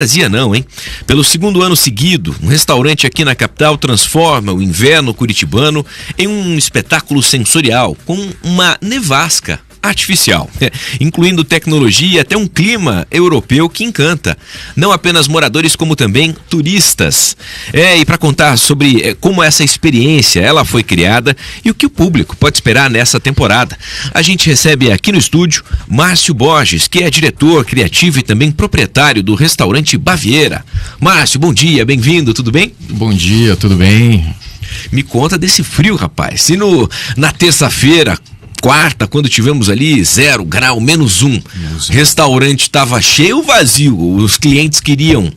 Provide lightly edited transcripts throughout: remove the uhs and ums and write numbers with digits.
Fantasia não, hein? Pelo segundo ano seguido, um restaurante aqui na capital transforma o inverno curitibano em um espetáculo sensorial com uma nevasca artificial, incluindo tecnologia e até um clima europeu que encanta não apenas moradores como também turistas. E para contar sobre como essa experiência ela foi criada e o que o público pode esperar nessa temporada, a gente recebe aqui no estúdio Márcio Borges, que é diretor criativo e também proprietário do restaurante Baviera. Márcio, bom dia, bem-vindo, tudo bem? Bom dia, tudo bem? Me conta desse frio, rapaz. Se na terça-feira, quarta, quando tivemos ali 0 grau, -1, restaurante estava cheio ou vazio? Os clientes queriam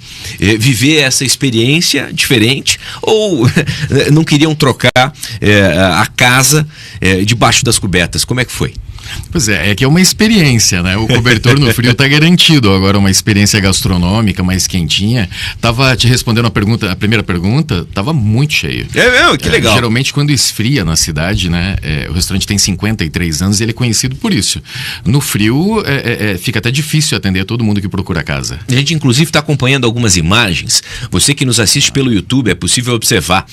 viver essa experiência diferente ou não queriam trocar a casa debaixo das cobertas? Como é que foi? Pois é que é uma experiência, né? O cobertor no frio tá garantido. Agora, uma experiência gastronômica mais quentinha. Tava te respondendo a primeira pergunta, tava muito cheio. É mesmo? Que legal. Geralmente, quando esfria na cidade, né? O restaurante tem 53 anos e ele é conhecido por isso. No frio, fica até difícil atender todo mundo que procura a casa. A gente, inclusive, está acompanhando algumas imagens. Você que nos assiste pelo YouTube, é possível observar.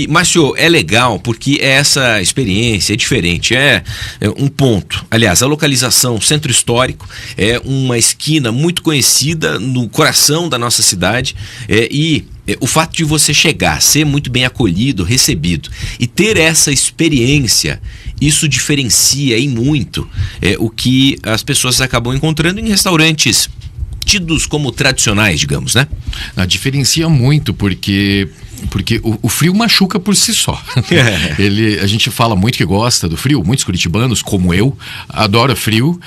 Márcio, é legal porque essa experiência é diferente. É um ponto. Aliás, a localização centro histórico é uma esquina muito conhecida no coração da nossa cidade e o fato de você chegar, ser muito bem acolhido, recebido e ter essa experiência, isso diferencia e muito o que as pessoas acabam encontrando em restaurantes tidos como tradicionais, digamos, né? Diferencia muito porque o frio machuca por si só. A gente fala muito que gosta do frio, muitos curitibanos, como eu, adoram frio,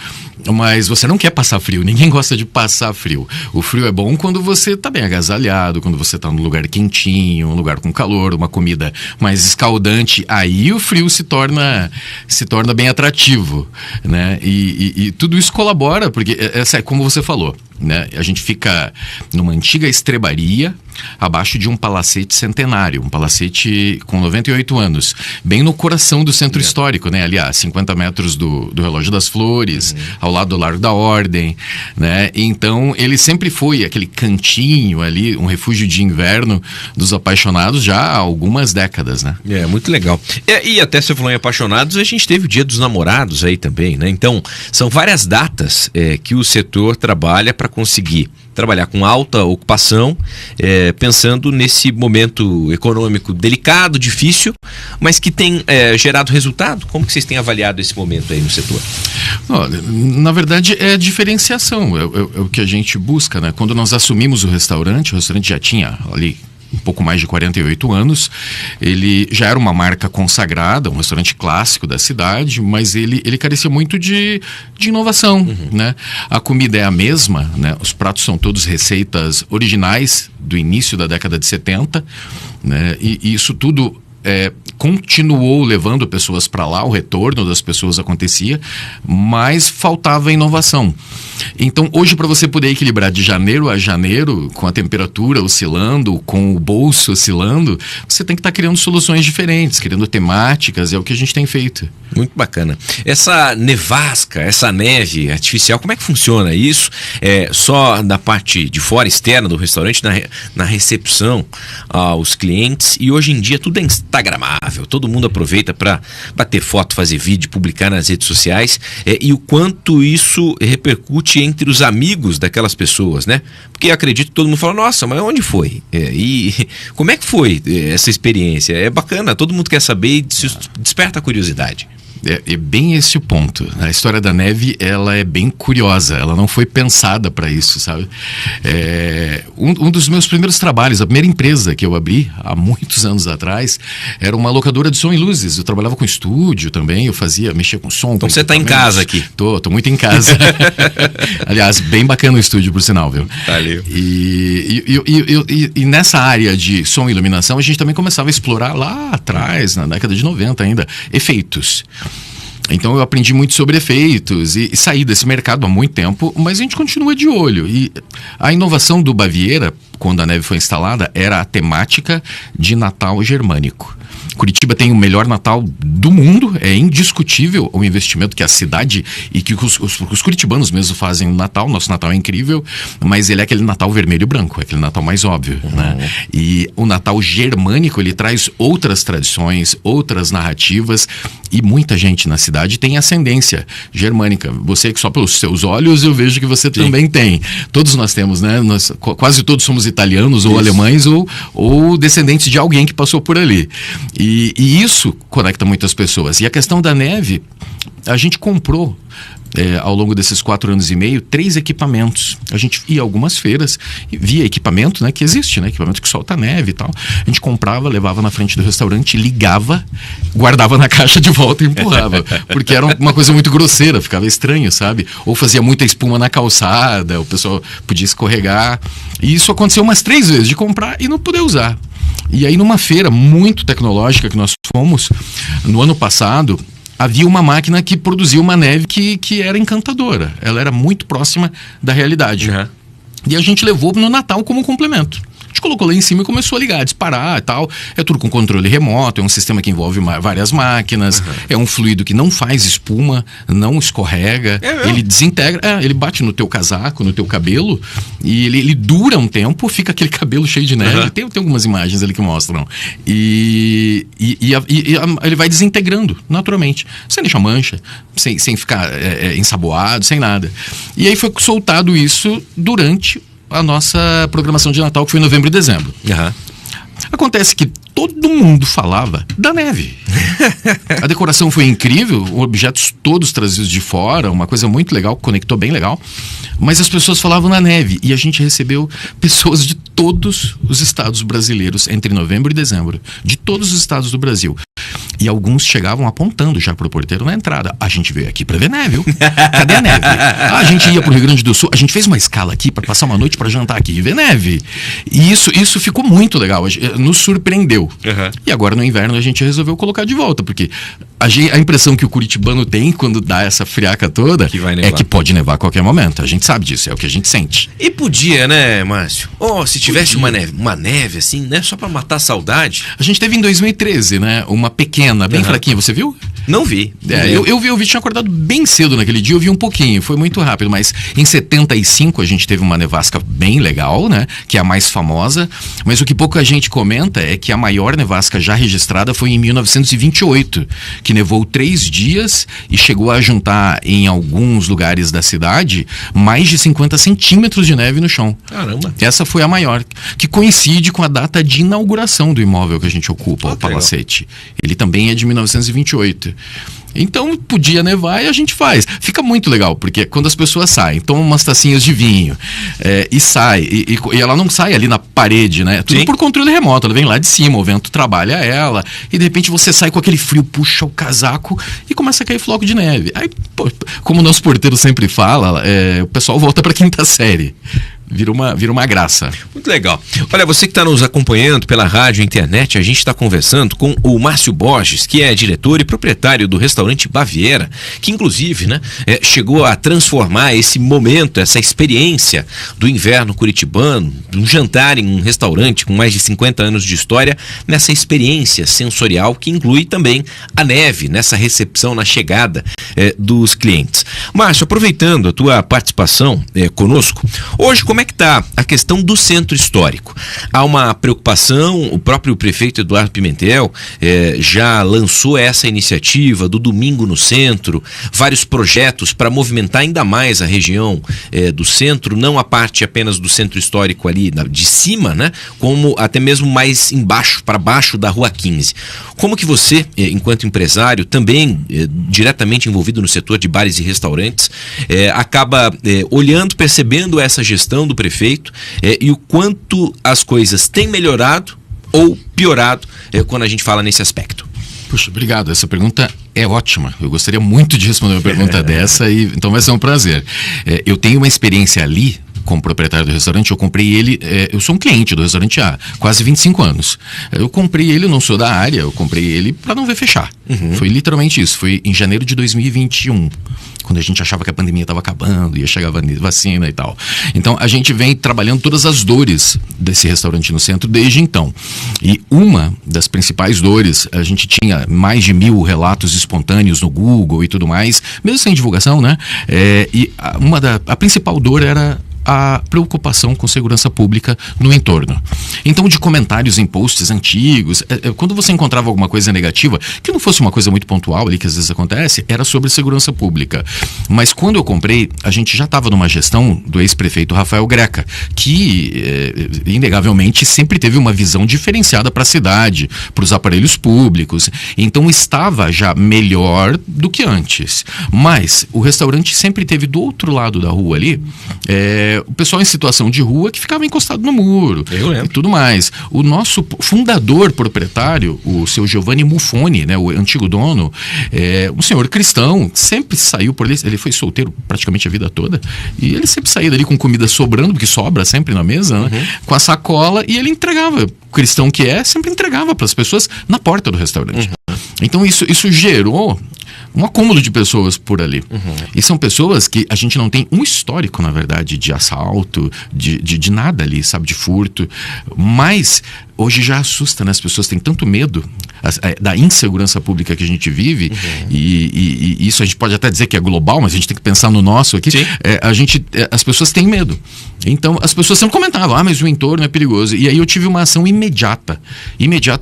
mas você não quer passar frio, ninguém gosta de passar frio. O frio é bom quando você tá bem agasalhado, quando você tá num lugar quentinho, um lugar com calor, uma comida mais escaldante, aí o frio se torna bem atrativo, né? E tudo isso colabora, porque como você falou, né? A gente fica numa antiga estrebaria, abaixo de um palacete centenário, um palacete com 98 anos, bem no coração do centro histórico, né? Ali a 50 metros do Relógio das Flores, ao lado do Largo da Ordem, né? Então, ele sempre foi aquele cantinho ali, um refúgio de inverno dos apaixonados já há algumas décadas, né? Muito legal. E até você falou em apaixonados, a gente teve o Dia dos Namorados aí também, né? Então, são várias datas que o setor trabalha para conseguir trabalhar com alta ocupação, pensando nesse momento econômico delicado, difícil, mas que tem gerado resultado. Como que vocês têm avaliado esse momento aí no setor? Na verdade, é diferenciação, é o que a gente busca, né? Quando nós assumimos o restaurante já tinha ali um pouco mais de 48 anos, ele já era uma marca consagrada, um restaurante clássico da cidade, mas ele carecia muito de inovação, né? A comida é a mesma, né? Os pratos são todos receitas originais do início da década de 70, né? E isso tudo continuou levando pessoas para lá, o retorno das pessoas acontecia, mas faltava inovação. Então, hoje, para você poder equilibrar de janeiro a janeiro, com a temperatura oscilando, com o bolso oscilando, você tem que estar criando soluções diferentes, criando temáticas, é o que a gente tem feito. Muito bacana. Essa nevasca, essa neve artificial, como é que funciona isso? Só na parte de fora, externa do restaurante, na recepção aos clientes, e hoje em dia tudo é instagramável, todo mundo aproveita para bater foto, fazer vídeo, publicar nas redes sociais, e o quanto isso repercute entre os amigos daquelas pessoas, né? Porque acredito que todo mundo fala, nossa, mas onde foi? E como é que foi essa experiência? É bacana, todo mundo quer saber e desperta a curiosidade. É bem esse o ponto. A história da neve, ela é bem curiosa. Ela não foi pensada para isso, sabe? Um dos meus primeiros trabalhos, a primeira empresa que eu abri há muitos anos atrás, era uma locadora de som e luzes. Eu trabalhava com estúdio também, mexia com som. Então você tá em casa aqui? Tô muito em casa. Aliás, bem bacana o estúdio, por sinal, viu? Valeu. E nessa área de som e iluminação, a gente também começava a explorar lá atrás, na década de 90 ainda, efeitos. Então eu aprendi muito sobre efeitos e saí desse mercado há muito tempo, mas a gente continua de olho. E a inovação do Baviera, quando a neve foi instalada, era a temática de Natal germânico. Curitiba tem o melhor Natal do mundo, é indiscutível o investimento que a cidade e que os curitibanos mesmo fazem no Natal. Nosso Natal é incrível, mas ele é aquele Natal vermelho e branco, é aquele Natal mais óbvio, né? E o Natal germânico, ele traz outras tradições, outras narrativas, e muita gente na cidade tem ascendência germânica. Você que só pelos seus olhos eu vejo que você também tem. Todos nós temos, né? Nós quase todos somos italianos ou alemães ou descendentes de alguém que passou por ali. E isso conecta muitas pessoas. E a questão da neve, a gente comprou ao longo desses 4 anos e meio 3 equipamentos. A gente ia a algumas feiras, via equipamento, né, que existe, né, equipamento que solta neve e tal. A gente comprava, levava na frente do restaurante, ligava, guardava na caixa de volta e empurrava. Porque era uma coisa muito grosseira, ficava estranho, sabe? Ou fazia muita espuma na calçada, o pessoal podia escorregar. E isso aconteceu umas 3 vezes, de comprar e não poder usar. E aí numa feira muito tecnológica que nós fomos, no ano passado, havia uma máquina que produzia uma neve que era encantadora. Ela era muito próxima da realidade. Uhum. E a gente levou no Natal como complemento. A gente colocou lá em cima e começou a ligar, disparar e tal. É tudo com controle remoto, é um sistema que envolve várias máquinas, é um fluido que não faz espuma, não escorrega, ele desintegra, ele bate no teu casaco, no teu cabelo, e ele dura um tempo, fica aquele cabelo cheio de neve. Tem algumas imagens ali que mostram. E ele vai desintegrando naturalmente, sem deixar mancha, sem ficar ensaboado, sem nada. E aí foi soltado isso durante a nossa programação de Natal, que foi em novembro e dezembro. Acontece que todo mundo falava da neve. A decoração foi incrível, objetos todos trazidos de fora, uma coisa muito legal, conectou bem legal. Mas as pessoas falavam na neve. E a gente recebeu pessoas de todos os estados brasileiros entre novembro e dezembro. De todos os estados do Brasil. E alguns chegavam apontando já pro porteiro na entrada. A gente veio aqui pra ver neve, viu? Cadê a neve? A gente ia pro Rio Grande do Sul. A gente fez uma escala aqui pra passar uma noite pra jantar aqui e ver neve. E isso ficou muito legal. Nos surpreendeu. E agora no inverno a gente resolveu colocar de volta. Porque a impressão que o curitibano tem quando dá essa friaca toda é que pode nevar a qualquer momento. A gente sabe disso, é o que a gente sente. E podia, né, Márcio? Se tivesse uma neve assim, né? Só pra matar a saudade. A gente teve em 2013, né? Uma pequena, bem fraquinha. Você viu? Não vi. Eu vi, tinha acordado bem cedo naquele dia, eu vi um pouquinho, foi muito rápido, mas em 75 a gente teve uma nevasca bem legal, né? Que é a mais famosa, mas o que pouca gente comenta é que a maior nevasca já registrada foi em 1928, que nevou 3 dias e chegou a juntar em alguns lugares da cidade mais de 50 centímetros de neve no chão. Caramba! Essa foi a maior, que coincide com a data de inauguração do imóvel que a gente ocupa, o Palacete. Ele também é de 1928. Então podia nevar e a gente faz. Fica muito legal, porque quando as pessoas saem, tomam umas tacinhas de vinho e sai, e ela não sai ali na parede, né? Tudo por controle remoto, ela vem lá de cima, o vento trabalha ela, e de repente você sai com aquele frio, puxa o casaco e começa a cair floco de neve. Aí, como o nosso porteiro sempre fala, o pessoal volta pra 5ª série. Vira uma graça. Muito legal. Olha, você que está nos acompanhando pela rádio e internet, a gente está conversando com o Márcio Borges, que é diretor e proprietário do restaurante Baviera, que inclusive, né, chegou a transformar esse momento, essa experiência do inverno curitibano, um jantar em um restaurante com mais de 50 anos de história, nessa experiência sensorial que inclui também a neve, nessa recepção, na chegada dos clientes. Márcio, aproveitando a tua participação conosco, hoje como é que está a questão do centro histórico? Há uma preocupação, o próprio prefeito Eduardo Pimentel já lançou essa iniciativa do Domingo no Centro, vários projetos para movimentar ainda mais a região do centro, não a parte apenas do centro histórico ali de cima, né? Como até mesmo mais embaixo, para baixo da Rua 15. Como que você, enquanto empresário, também diretamente envolvido no setor de bares e restaurantes, acaba olhando, percebendo essa gestão do prefeito e o quanto as coisas têm melhorado ou piorado quando a gente fala nesse aspecto? Puxa, obrigado. Essa pergunta é ótima. Eu gostaria muito de responder uma pergunta dessa, então vai ser um prazer. Eu tenho uma experiência ali como proprietário do restaurante, eu comprei ele, eu sou um cliente do restaurante há quase 25 anos. Eu comprei ele, não sou da área, eu comprei ele para não ver fechar. Foi literalmente isso, foi em janeiro de 2021. Quando a gente achava que a pandemia estava acabando, ia chegar a vacina e tal. Então, a gente vem trabalhando todas as dores desse restaurante no centro desde então. E uma das principais dores, a gente tinha mais de 1000 relatos espontâneos no Google e tudo mais, mesmo sem divulgação, né? E a principal dor era a preocupação com segurança pública no entorno. Então, de comentários em posts antigos, quando você encontrava alguma coisa negativa, que não fosse uma coisa muito pontual ali, que às vezes acontece, era sobre segurança pública. Mas quando eu comprei, a gente já estava numa gestão do ex-prefeito Rafael Greca, que, inegavelmente, sempre teve uma visão diferenciada para a cidade, para os aparelhos públicos. Então, estava já melhor do que antes. Mas o restaurante sempre teve do outro lado da rua ali, o pessoal em situação de rua que ficava encostado no muro e tudo mais. O nosso fundador proprietário, o seu Giovanni Muffoni, né, o antigo dono, um senhor cristão, sempre saiu por ali, ele foi solteiro praticamente a vida toda, e ele sempre saía dali com comida sobrando, porque sobra sempre na mesa, né, com a sacola, e ele entregava, cristão que sempre entregava para as pessoas na porta do restaurante. Então isso gerou um acúmulo de pessoas por ali. E são pessoas que a gente não tem um histórico, na verdade, de assalto, de nada ali, sabe, de furto. Mas hoje já assusta, né? As pessoas têm tanto medo da insegurança pública que a gente vive, e isso a gente pode até dizer que é global, mas a gente tem que pensar no nosso aqui. As pessoas têm medo. Então as pessoas sempre comentavam, mas o entorno é perigoso. E aí eu tive uma ação imediata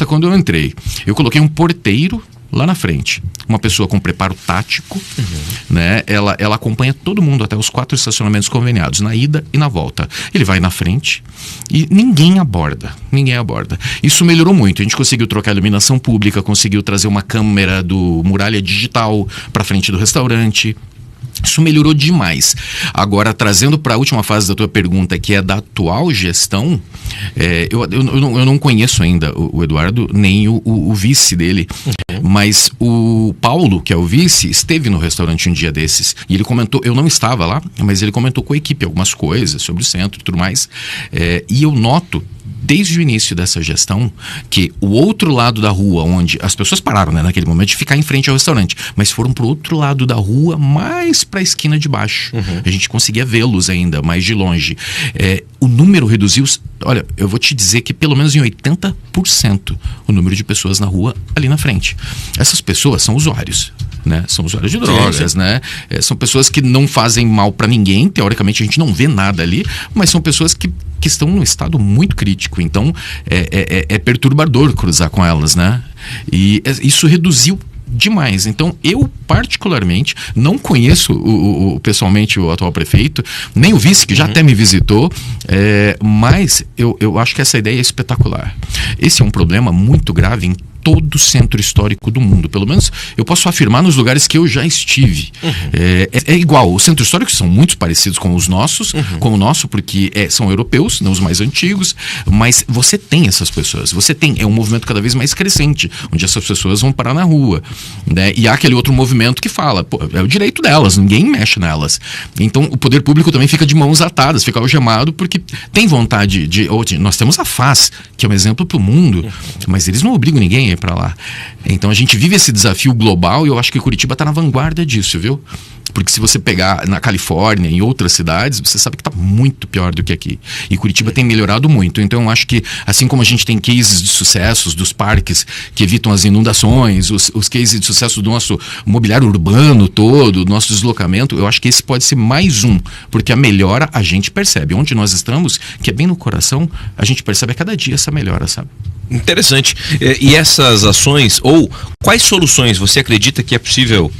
quando eu entrei. Eu coloquei um porteiro lá na frente, uma pessoa com preparo tático, né? Ela acompanha todo mundo até os 4 estacionamentos conveniados, na ida e na volta. Ele vai na frente e ninguém aborda. Isso melhorou muito. A gente conseguiu trocar a iluminação pública, conseguiu trazer uma câmera do muralha digital para frente do restaurante. Isso melhorou demais. Agora, trazendo para a última fase da tua pergunta, que é da atual gestão, eu não conheço ainda o Eduardo, nem o vice dele, mas o Paulo, que é o vice, esteve no restaurante um dia desses, e ele comentou, eu não estava lá, mas ele comentou com a equipe algumas coisas sobre o centro e tudo mais, e eu noto, desde o início dessa gestão, que o outro lado da rua, onde as pessoas pararam, né, naquele momento de ficar em frente ao restaurante, mas foram pro outro lado da rua, mais para a esquina de baixo. A gente conseguia vê-los ainda, mais de longe. O número reduziu, olha, eu vou te dizer que pelo menos em 80% o número de pessoas na rua ali na frente. Essas pessoas são usuários, né? São usuários de drogas, né? São pessoas que não fazem mal para ninguém, teoricamente a gente não vê nada ali, mas são pessoas que estão num estado muito crítico, então é perturbador cruzar com elas, né? E isso reduziu demais. Então, eu particularmente não conheço pessoalmente o atual prefeito, nem o vice, que já até me visitou, mas eu acho que essa ideia é espetacular. Esse é um problema muito grave em todo o centro histórico do mundo. Pelo menos eu posso afirmar nos lugares que eu já estive. É igual. Os centros históricos são muito parecidos com os nossos, com o nosso, porque são europeus, não os mais antigos, mas você tem essas pessoas. É um movimento cada vez mais crescente, onde essas pessoas vão parar na rua, né? E há aquele outro movimento que fala, é o direito delas, ninguém mexe nelas. Então o poder público também fica de mãos atadas, fica algemado, porque tem vontade nós temos a FAS, que é um exemplo para o mundo, mas eles não obrigam ninguém a ir para lá. Então a gente vive esse desafio global e eu acho que Curitiba está na vanguarda disso, viu? Porque se você pegar na Califórnia, em outras cidades, você sabe que está muito pior do que aqui. E Curitiba tem melhorado muito. Então eu acho que, assim como a gente tem cases de sucessos dos parques que evitam as inundações, os cases de sucesso do nosso mobiliário urbano todo, do nosso deslocamento, eu acho que esse pode ser mais um. Porque a melhora a gente percebe. Onde nós estamos, que é bem no coração, a gente percebe a cada dia essa melhora, sabe? Interessante. E essas ações, ou quais soluções você acredita que é possível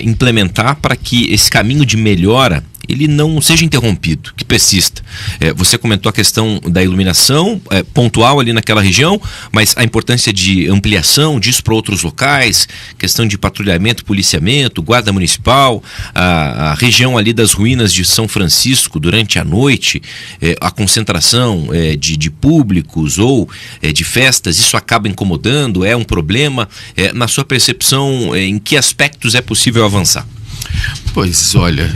implementar para que esse caminho de melhora ele não seja interrompido, que persista? Você comentou a questão da iluminação pontual ali naquela região, mas a importância de ampliação disso para outros locais, questão de patrulhamento, policiamento, guarda municipal, a região ali das ruínas de São Francisco durante a noite, a concentração de públicos ou de festas, isso acaba incomodando, é um problema? Na sua percepção, em que aspectos é possível avançar? Pois, olha,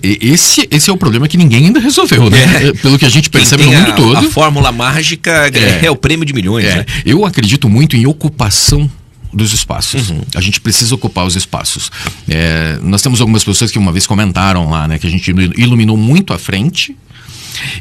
esse é o problema que ninguém ainda resolveu, né? Pelo que a gente percebe no mundo todo. A fórmula mágica é o prêmio de milhões, né? Eu acredito muito em ocupação dos espaços. A gente precisa ocupar os espaços. Nós temos algumas pessoas que uma vez comentaram lá, né, que a gente iluminou muito à frente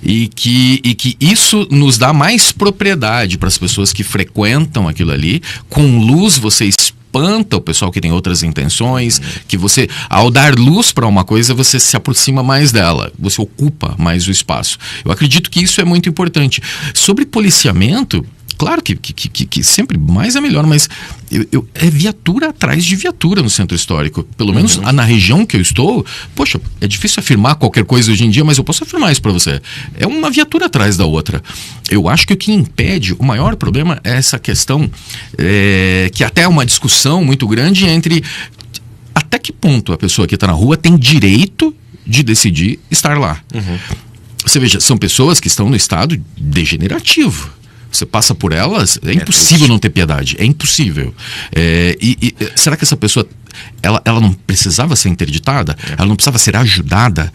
e que isso nos dá mais propriedade para as pessoas que frequentam aquilo ali. Com luz você espanta o pessoal que tem outras intenções, que você, ao dar luz para uma coisa, você se aproxima mais dela, você ocupa mais o espaço. Eu acredito que isso é muito importante. Sobre policiamento, claro que sempre mais é melhor, mas é viatura atrás de viatura no centro histórico. Pelo menos na região que eu estou, poxa, é difícil afirmar qualquer coisa hoje em dia, mas eu posso afirmar isso para você. É uma viatura atrás da outra. Eu acho que o que impede, o maior problema é essa questão, que até é uma discussão muito grande entre até que ponto a pessoa que está na rua tem direito de decidir estar lá. Você veja, são pessoas que estão no estado degenerativo. Você passa por elas, é impossível não ter piedade, é impossível. Será que essa pessoa, ela não precisava ser interditada? Ela não precisava ser ajudada?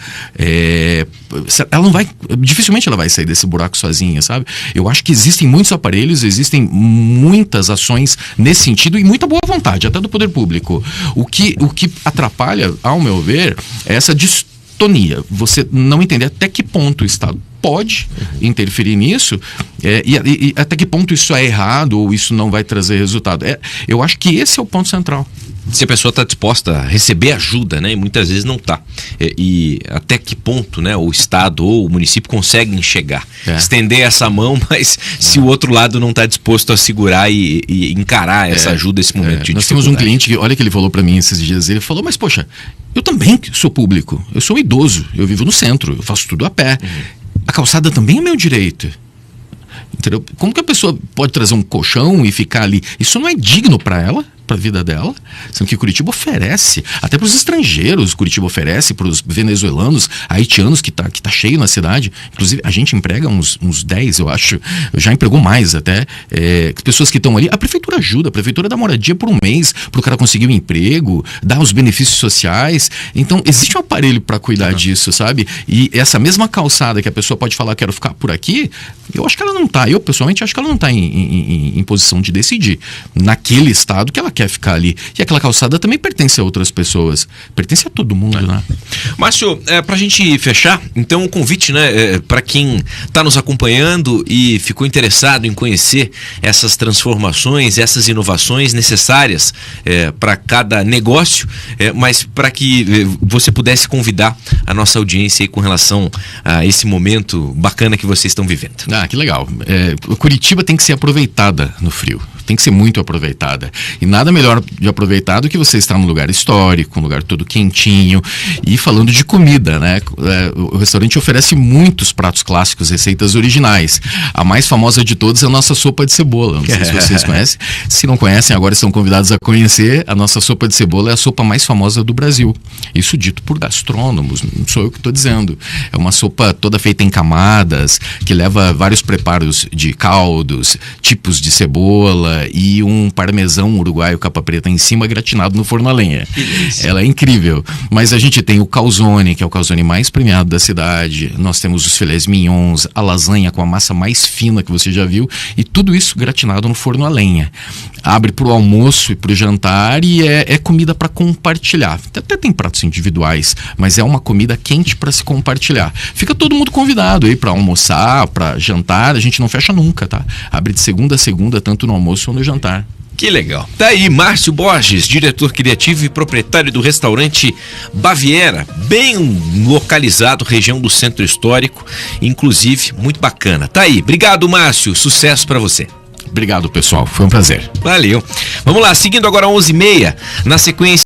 Ela não vai, dificilmente ela vai sair desse buraco sozinha, sabe? Eu acho que existem muitos aparelhos, existem muitas ações nesse sentido e muita boa vontade, até do poder público. O que atrapalha, ao meu ver, é essa distonia. Você não entender até que ponto o Estado pode interferir nisso e até que ponto isso é errado ou isso não vai trazer resultado. Eu acho que esse é o ponto central. Se a pessoa está disposta a receber ajuda, né, e muitas vezes não está. E até que ponto, né, o Estado ou o município conseguem chegar, estender essa mão, mas se o outro lado não está disposto a segurar e encarar essa ajuda, esse momento de nós temos um cliente que, olha que ele falou para mim esses dias, ele falou, mas poxa, eu também sou público, eu sou idoso, eu vivo no centro, eu faço tudo a pé. A calçada também é meu direito. Entendeu? Como que a pessoa pode trazer um colchão e ficar ali? Isso não é digno para ela, para a vida dela. Sendo que Curitiba oferece, até para os estrangeiros, Curitiba oferece para os venezuelanos, haitianos, que tá cheio na cidade. Inclusive, a gente emprega uns 10, eu acho, já empregou mais até, pessoas que estão ali. A prefeitura ajuda, a prefeitura dá moradia por um mês, para o cara conseguir um emprego, dá os benefícios sociais. Então, existe um aparelho para cuidar disso, sabe? E essa mesma calçada que a pessoa pode falar, quero ficar por aqui, eu acho que ela não está, eu pessoalmente acho que ela não está em posição de decidir naquele estado que ela quer ficar ali. E aquela calçada também pertence a outras pessoas. Pertence a todo mundo, né? Márcio, pra gente fechar, então o convite, né, para quem está nos acompanhando e ficou interessado em conhecer essas transformações, essas inovações necessárias para cada negócio, mas para que você pudesse convidar a nossa audiência aí com relação a esse momento bacana que vocês estão vivendo. Ah, que legal. Curitiba tem que ser aproveitada no frio. Tem que ser muito aproveitada. E nada melhor de aproveitar do que você estar num lugar histórico, um lugar todo quentinho. E falando de comida, né? O restaurante oferece muitos pratos clássicos, receitas originais. A mais famosa de todas é a nossa sopa de cebola. Não sei se vocês conhecem. Se não conhecem, agora estão convidados a conhecer. A nossa sopa de cebola é a sopa mais famosa do Brasil. Isso dito por gastrônomos, não sou eu que estou dizendo. É uma sopa toda feita em camadas, que leva vários preparos de caldos, tipos de cebola e um parmesão uruguaio capa preta em cima, gratinado no forno a lenha. Ela é incrível. Mas a gente tem o calzone, que é o calzone mais premiado da cidade. Nós temos os filés mignons, a lasanha com a massa mais fina que você já viu, e tudo isso gratinado no forno a lenha. Abre para o almoço e para o jantar e é comida para compartilhar. Até tem pratos individuais, mas é uma comida quente para se compartilhar. Fica todo mundo convidado aí para almoçar, para jantar. A gente não fecha nunca, tá? Abre de segunda a segunda, tanto no almoço ou no jantar. Que legal. Tá aí Márcio Borges, diretor criativo e proprietário do restaurante Baviera, bem localizado, região do Centro Histórico, inclusive muito bacana. Tá aí. Obrigado, Márcio. Sucesso para você. Obrigado, pessoal. Foi um prazer. Valeu. Vamos lá, seguindo agora 11h30, na sequência